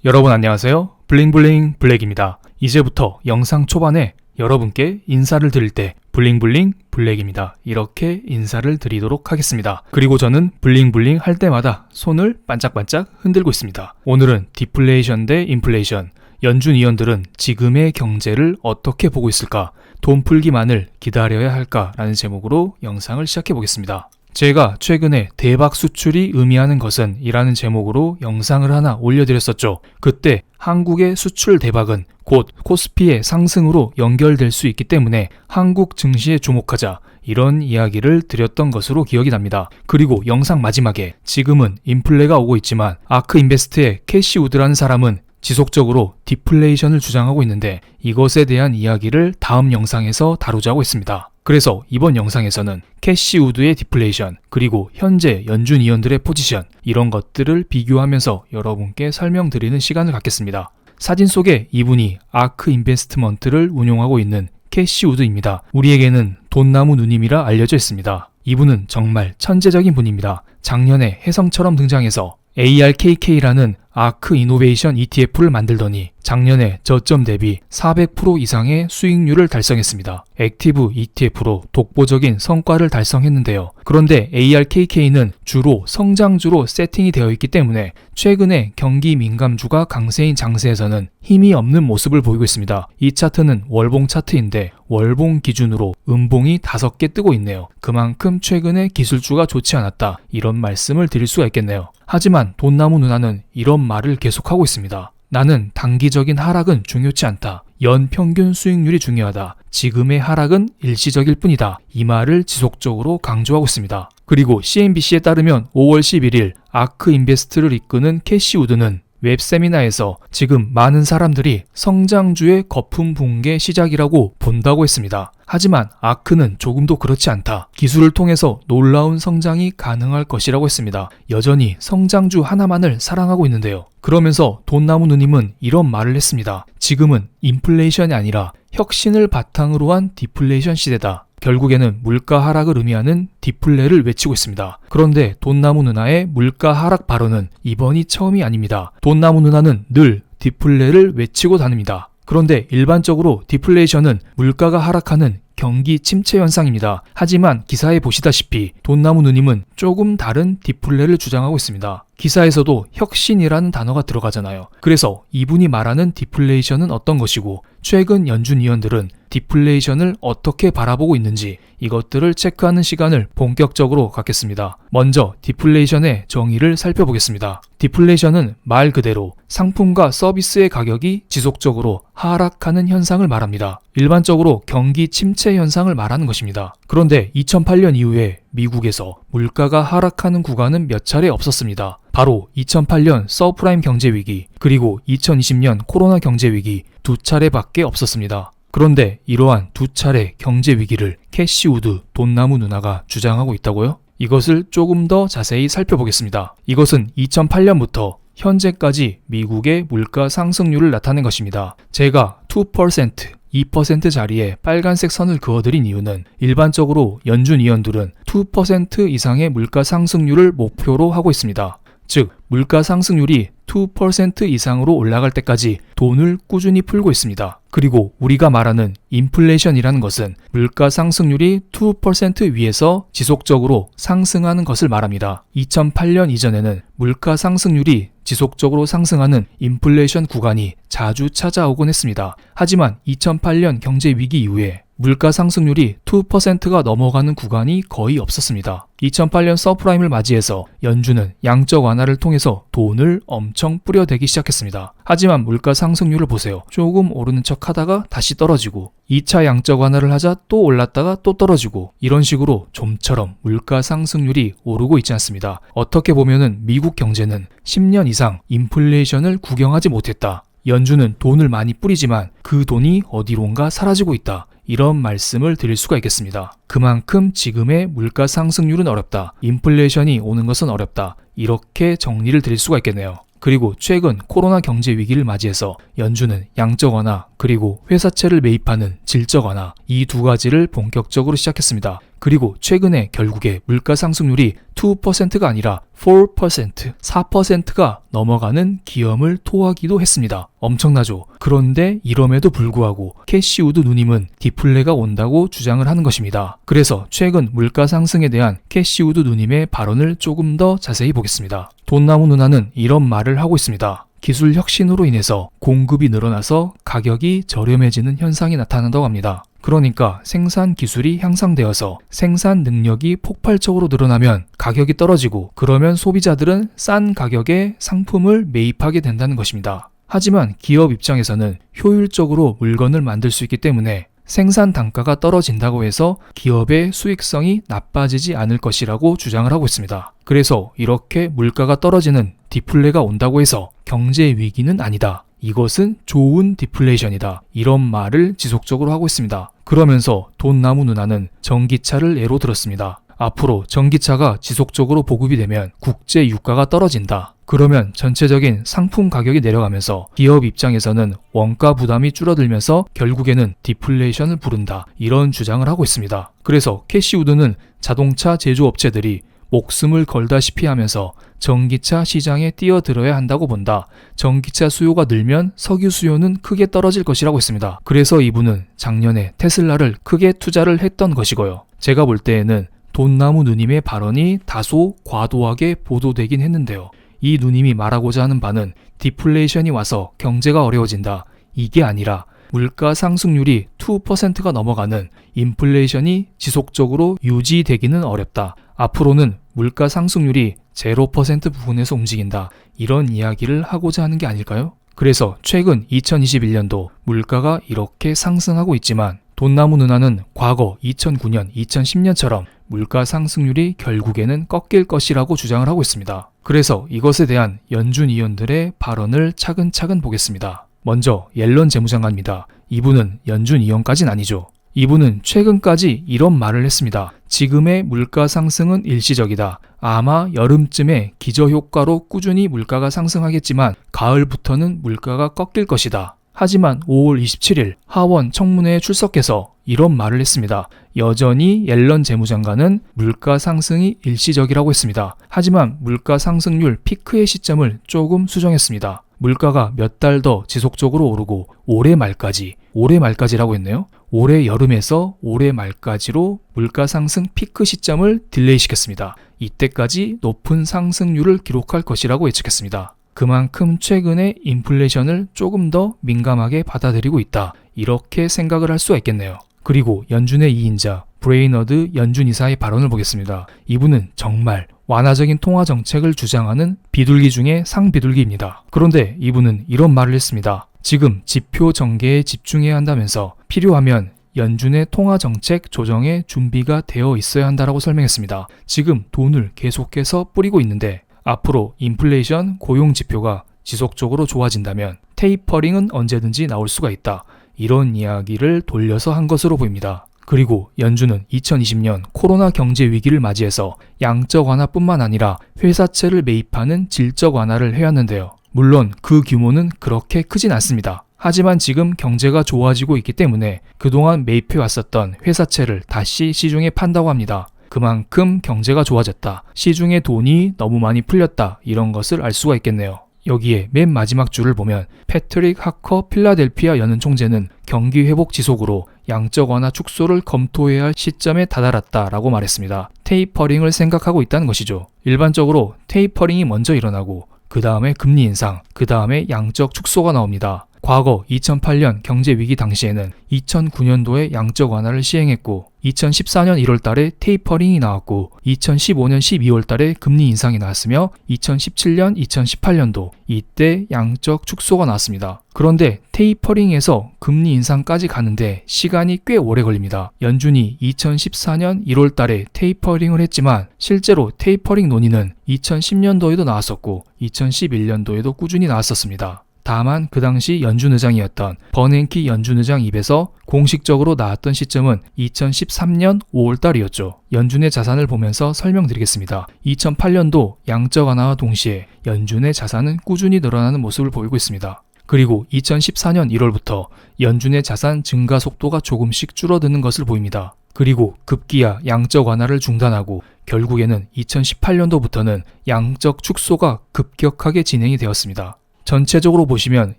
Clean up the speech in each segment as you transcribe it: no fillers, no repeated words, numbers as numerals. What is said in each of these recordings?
여러분 안녕하세요. 블링블링 블랙입니다. 이제부터 영상 초반에 여러분께 인사를 드릴 때 블링블링 블랙입니다. 이렇게 인사를 드리도록 하겠습니다. 그리고 저는 블링블링 할 때마다 손을 반짝반짝 흔들고 있습니다. 오늘은 디플레이션 대 인플레이션, 연준 위원들은 지금의 경제를 어떻게 보고 있을까? 돈 풀기만을 기다려야 할까라는 제목으로 영상을 시작해 보겠습니다. 제가 최근에 대박 수출이 의미하는 것은 이라는 제목으로 영상을 하나 올려드렸었죠. 그때 한국의 수출 대박은 곧 코스피의 상승으로 연결될 수 있기 때문에 한국 증시에 주목하자, 이런 이야기를 드렸던 것으로 기억이 납니다. 그리고 영상 마지막에 지금은 인플레가 오고 있지만 아크인베스트의 캐시 우드라는 사람은 지속적으로 디플레이션을 주장하고 있는데 이것에 대한 이야기를 다음 영상에서 다루자고 했습니다. 그래서 이번 영상에서는 캐시 우드의 디플레이션, 그리고 현재 연준 위원들의 포지션, 이런 것들을 비교하면서 여러분께 설명드리는 시간을 갖겠습니다. 사진 속에 이분이 아크 인베스트먼트를 운용하고 있는 캐시 우드입니다. 우리에게는 돈나무 누님이라 알려져 있습니다. 이분은 정말 천재적인 분입니다. 작년에 혜성처럼 등장해서 ARKK라는 아크 이노베이션 ETF를 만들더니 작년에 저점 대비 400% 이상의 수익률을 달성했습니다. 액티브 ETF로 독보적인 성과를 달성했는데요. 그런데 ARKK는 주로 성장주로 세팅이 되어 있기 때문에 최근에 경기 민감주가 강세인 장세에서는 힘이 없는 모습을 보이고 있습니다. 이 차트는 월봉 차트인데 월봉 기준으로 음봉이 5개 뜨고 있네요. 그만큼 최근에 기술주가 좋지 않았다, 이런 말씀을 드릴 수가 있겠네요. 하지만 돈나무 누나는 이런 말을 계속하고 있습니다. 나는 단기적인 하락은 중요치 않다. 연평균 수익률이 중요하다. 지금의 하락은 일시적일 뿐이다. 이 말을 지속적으로 강조하고 있습니다. 그리고 CNBC에 따르면 5월 11일 아크 인베스트를 이끄는 캐시 우드는 웹 세미나에서 지금 많은 사람들이 성장주의 거품 붕괴 시작이라고 본다고 했습니다. 하지만 아크는 조금도 그렇지 않다. 기술을 통해서 놀라운 성장이 가능할 것이라고 했습니다. 여전히 성장주 하나만을 사랑하고 있는데요. 그러면서 돈나무 누님은 이런 말을 했습니다. 지금은 인플레이션이 아니라 혁신을 바탕으로 한 디플레이션 시대다. 결국에는 물가 하락을 의미하는 디플레를 외치고 있습니다. 그런데 돈나무 누나의 물가 하락 발언은 이번이 처음이 아닙니다. 돈나무 누나는 늘 디플레를 외치고 다닙니다. 그런데 일반적으로 디플레이션은 물가가 하락하는 경기 침체 현상입니다. 하지만 기사에 보시다시피 돈나무 누님은 조금 다른 디플레를 주장하고 있습니다. 기사에서도 혁신이라는 단어가 들어가잖아요. 그래서 이분이 말하는 디플레이션은 어떤 것이고 최근 연준 위원들은 디플레이션을 어떻게 바라보고 있는지, 이것들을 체크하는 시간을 본격적으로 갖겠습니다. 먼저 디플레이션의 정의를 살펴보겠습니다. 디플레이션은 말 그대로 상품과 서비스의 가격이 지속적으로 하락하는 현상을 말합니다. 일반적으로 경기 침체 현상을 말하는 것입니다. 그런데 2008년 이후에 미국에서 물가가 하락하는 구간은 몇 차례 없었습니다. 바로 2008년 서프라임 경제위기, 그리고 2020년 코로나 경제위기, 2차례밖에 없었습니다. 그런데 이러한 2차례 경제위기를 캐시 우드 돈나무 누나가 주장하고 있다고요? 이것을 조금 더 자세히 살펴보겠습니다. 이것은 2008년부터 현재까지 미국의 물가 상승률을 나타낸 것입니다. 제가 2% 자리에 빨간색 선을 그어드린 이유는 일반적으로 연준 위원들은 2% 이상의 물가 상승률을 목표로 하고 있습니다. 즉, 물가 상승률이 2% 이상으로 올라갈 때까지 돈을 꾸준히 풀고 있습니다. 그리고 우리가 말하는 인플레이션이라는 것은 물가 상승률이 2% 위에서 지속적으로 상승하는 것을 말합니다. 2008년 이전에는 물가 상승률이 지속적으로 상승하는 인플레이션 구간이 자주 찾아오곤 했습니다. 하지만 2008년 경제 위기 이후에 물가 상승률이 2%가 넘어가는 구간이 거의 없었습니다. 2008년 서프라임을 맞이해서 연준은 양적 완화를 통해서 돈을 엄청 뿌려대기 시작했습니다. 하지만 물가 상승률을 보세요. 조금 오르는 척 하다가 다시 떨어지고 2차 양적 완화를 하자 또 올랐다가 또 떨어지고, 이런 식으로 좀처럼 물가 상승률이 오르고 있지 않습니다. 어떻게 보면은 미국 경제는 10년 이상 인플레이션을 구경하지 못했다. 연준은 돈을 많이 뿌리지만 그 돈이 어디론가 사라지고 있다. 이런 말씀을 드릴 수가 있겠습니다. 그만큼 지금의 물가 상승률은 어렵다. 인플레이션이 오는 것은 어렵다. 이렇게 정리를 드릴 수가 있겠네요. 그리고 최근 코로나 경제 위기를 맞이해서 연준은 양적 완화 그리고 회사채를 매입하는 질적 완화, 이 두 가지를 본격적으로 시작했습니다. 그리고 최근에 결국에 물가 상승률이 2%가 아니라 4%, 4%가 넘어가는 기염을 토하기도 했습니다. 엄청나죠? 그런데 이럼에도 불구하고 캐시우드 누님은 디플레가 온다고 주장을 하는 것입니다. 그래서 최근 물가 상승에 대한 캐시우드 누님의 발언을 조금 더 자세히 보겠습니다. 돈나무 누나는 이런 말을 하고 있습니다. 기술 혁신으로 인해서 공급이 늘어나서 가격이 저렴해지는 현상이 나타난다고 합니다. 그러니까 생산 기술이 향상되어서 생산 능력이 폭발적으로 늘어나면 가격이 떨어지고 그러면 소비자들은 싼 가격에 상품을 매입하게 된다는 것입니다. 하지만 기업 입장에서는 효율적으로 물건을 만들 수 있기 때문에 생산 단가가 떨어진다고 해서 기업의 수익성이 나빠지지 않을 것이라고 주장을 하고 있습니다. 그래서 이렇게 물가가 떨어지는 디플레가 온다고 해서 경제 위기는 아니다. 이것은 좋은 디플레이션이다. 이런 말을 지속적으로 하고 있습니다. 그러면서 돈나무 누나는 전기차를 예로 들었습니다. 앞으로 전기차가 지속적으로 보급이 되면 국제 유가가 떨어진다. 그러면 전체적인 상품 가격이 내려가면서 기업 입장에서는 원가 부담이 줄어들면서 결국에는 디플레이션을 부른다. 이런 주장을 하고 있습니다. 그래서 캐시우드는 자동차 제조업체들이 목숨을 걸다시피 하면서 전기차 시장에 뛰어들어야 한다고 본다. 전기차 수요가 늘면 석유 수요는 크게 떨어질 것이라고 했습니다. 그래서 이분은 작년에 테슬라를 크게 투자를 했던 것이고요. 제가 볼 때에는 돈나무 누님의 발언이 다소 과도하게 보도되긴 했는데요. 이 누님이 말하고자 하는 바는 디플레이션이 와서 경제가 어려워진다. 이게 아니라 물가 상승률이 2%가 넘어가는 인플레이션이 지속적으로 유지되기는 어렵다. 앞으로는 물가 상승률이 0% 부분에서 움직인다. 이런 이야기를 하고자 하는 게 아닐까요? 그래서 최근 2021년도 물가가 이렇게 상승하고 있지만 돈나무 누나는 과거 2009년, 2010년처럼 물가 상승률이 결국에는 꺾일 것이라고 주장을 하고 있습니다. 그래서 이것에 대한 연준 위원들의 발언을 차근차근 보겠습니다. 먼저 옐런 재무장관입니다. 이분은 연준 위원까지는 아니죠. 이분은 최근까지 이런 말을 했습니다. 지금의 물가 상승은 일시적이다. 아마 여름쯤에 기저효과로 꾸준히 물가가 상승하겠지만 가을부터는 물가가 꺾일 것이다. 하지만 5월 27일 하원 청문회에 출석해서 이런 말을 했습니다. 여전히 옐런 재무장관은 물가 상승이 일시적이라고 했습니다. 하지만 물가 상승률 피크의 시점을 조금 수정했습니다. 물가가 몇 달 더 지속적으로 오르고 올해 말까지라고 했네요. 올해 여름에서 올해 말까지로 물가 상승 피크 시점을 딜레이 시켰습니다. 이때까지 높은 상승률을 기록할 것이라고 예측했습니다. 그만큼 최근에 인플레이션을 조금 더 민감하게 받아들이고 있다. 이렇게 생각을 할 수가 있겠네요. 그리고 연준의 2인자 브레이너드 연준 이사의 발언을 보겠습니다. 이분은 정말 완화적인 통화 정책을 주장하는 비둘기 중에 상비둘기입니다. 그런데 이분은 이런 말을 했습니다. 지금 지표 전개에 집중해야 한다면서 필요하면 연준의 통화 정책 조정에 준비가 되어 있어야 한다라고 설명했습니다. 지금 돈을 계속해서 뿌리고 있는데 앞으로 인플레이션 고용 지표가 지속적으로 좋아진다면 테이퍼링은 언제든지 나올 수가 있다. 이런 이야기를 돌려서 한 것으로 보입니다. 그리고 연준은 2020년 코로나 경제 위기를 맞이해서 양적 완화뿐만 아니라 회사채를 매입하는 질적 완화를 해왔는데요. 물론 그 규모는 그렇게 크진 않습니다. 하지만 지금 경제가 좋아지고 있기 때문에 그동안 매입해왔었던 회사채를 다시 시중에 판다고 합니다. 그만큼 경제가 좋아졌다. 시중에 돈이 너무 많이 풀렸다. 이런 것을 알 수가 있겠네요. 여기에 맨 마지막 줄을 보면 패트릭 하커 필라델피아 연은 총재는 경기 회복 지속으로 양적 완화 축소를 검토해야 할 시점에 다다랐다라고 말했습니다. 테이퍼링을 생각하고 있다는 것이죠. 일반적으로 테이퍼링이 먼저 일어나고 그 다음에 금리 인상, 그 다음에 양적 축소가 나옵니다. 과거 2008년 경제 위기 당시에는 2009년도에 양적 완화를 시행했고 2014년 1월 달에 테이퍼링이 나왔고 2015년 12월 달에 금리 인상이 나왔으며 2017년, 2018년도 이때 양적 축소가 나왔습니다. 그런데 테이퍼링에서 금리 인상까지 가는데 시간이 꽤 오래 걸립니다. 연준이 2014년 1월 달에 테이퍼링을 했지만 실제로 테이퍼링 논의는 2010년도에도 나왔었고 2011년도에도 꾸준히 나왔었습니다. 다만 그 당시 연준 의장이었던 버냉키 연준 의장 입에서 공식적으로 나왔던 시점은 2013년 5월 달이었죠. 연준의 자산을 보면서 설명드리겠습니다. 2008년도 양적 완화와 동시에 연준의 자산은 꾸준히 늘어나는 모습을 보이고 있습니다. 그리고 2014년 1월부터 연준의 자산 증가 속도가 조금씩 줄어드는 것을 보입니다. 그리고 급기야 양적 완화를 중단하고 결국에는 2018년도부터는 양적 축소가 급격하게 진행이 되었습니다. 전체적으로 보시면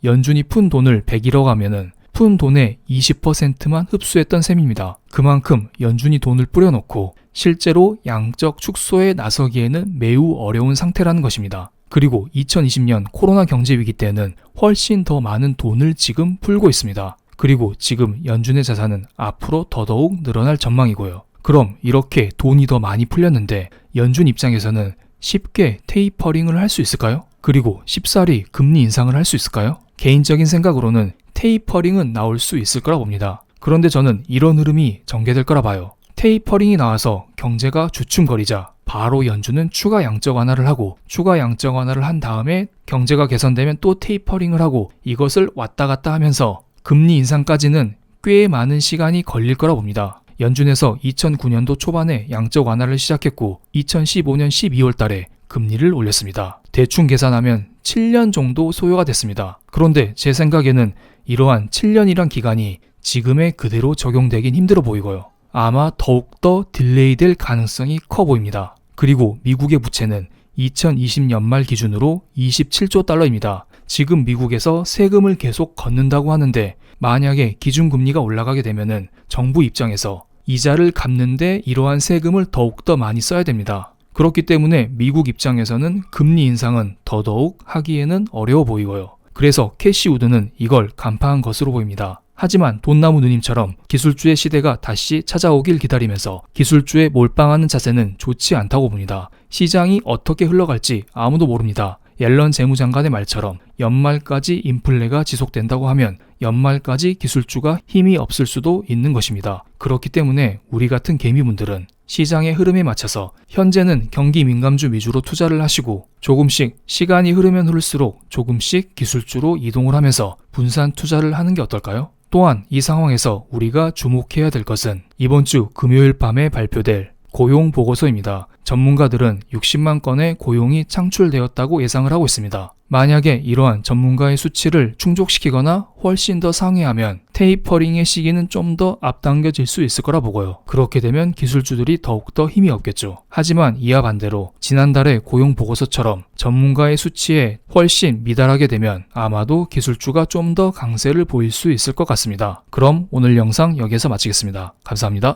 연준이 푼 돈을 101억 하면은 푼 돈의 20%만 흡수했던 셈입니다. 그만큼 연준이 돈을 뿌려놓고 실제로 양적 축소에 나서기에는 매우 어려운 상태라는 것입니다. 그리고 2020년 코로나 경제 위기 때는 훨씬 더 많은 돈을 지금 풀고 있습니다. 그리고 지금 연준의 자산은 앞으로 더더욱 늘어날 전망이고요. 그럼 이렇게 돈이 더 많이 풀렸는데 연준 입장에서는 쉽게 테이퍼링을 할 수 있을까요? 그리고 쉽사리 금리 인상을 할 수 있을까요? 개인적인 생각으로는 테이퍼링은 나올 수 있을 거라 봅니다. 그런데 저는 이런 흐름이 전개될 거라 봐요. 테이퍼링이 나와서 경제가 주춤거리자 바로 연준은 추가 양적 완화를 하고 추가 양적 완화를 한 다음에 경제가 개선되면 또 테이퍼링을 하고 이것을 왔다 갔다 하면서 금리 인상까지는 꽤 많은 시간이 걸릴 거라 봅니다. 연준에서 2009년도 초반에 양적 완화를 시작했고 2015년 12월 달에 금리를 올렸습니다. 대충 계산하면 7년 정도 소요가 됐습니다. 그런데 제 생각에는 이러한 7년이란 기간이 지금에 그대로 적용되긴 힘들어 보이고요. 아마 더욱더 딜레이 될 가능성이 커 보입니다. 그리고 미국의 부채는 2020년 말 기준으로 27조 달러입니다. 지금 미국에서 세금을 계속 걷는다고 하는데 만약에 기준금리가 올라가게 되면은 정부 입장에서 이자를 갚는데 이러한 세금을 더욱더 많이 써야 됩니다. 그렇기 때문에 미국 입장에서는 금리 인상은 더더욱 하기에는 어려워 보이고요. 그래서 캐시 우드는 이걸 간파한 것으로 보입니다. 하지만 돈나무 누님처럼 기술주의 시대가 다시 찾아오길 기다리면서 기술주에 몰빵하는 자세는 좋지 않다고 봅니다. 시장이 어떻게 흘러갈지 아무도 모릅니다. 옐런 재무장관의 말처럼 연말까지 인플레가 지속된다고 하면 연말까지 기술주가 힘이 없을 수도 있는 것입니다. 그렇기 때문에 우리 같은 개미분들은 시장의 흐름에 맞춰서 현재는 경기 민감주 위주로 투자를 하시고 조금씩 시간이 흐르면 흐를수록 조금씩 기술주로 이동을 하면서 분산 투자를 하는 게 어떨까요? 또한 이 상황에서 우리가 주목해야 될 것은 이번 주 금요일 밤에 발표될 고용 보고서입니다. 전문가들은 60만 건의 고용이 창출되었다고 예상을 하고 있습니다. 만약에 이러한 전문가의 수치를 충족시키거나 훨씬 더 상회하면 테이퍼링의 시기는 좀 더 앞당겨질 수 있을 거라 보고요. 그렇게 되면 기술주들이 더욱더 힘이 없겠죠. 하지만 이와 반대로 지난달의 고용 보고서처럼 전문가의 수치에 훨씬 미달하게 되면 아마도 기술주가 좀 더 강세를 보일 수 있을 것 같습니다. 그럼 오늘 영상 여기에서 마치겠습니다. 감사합니다.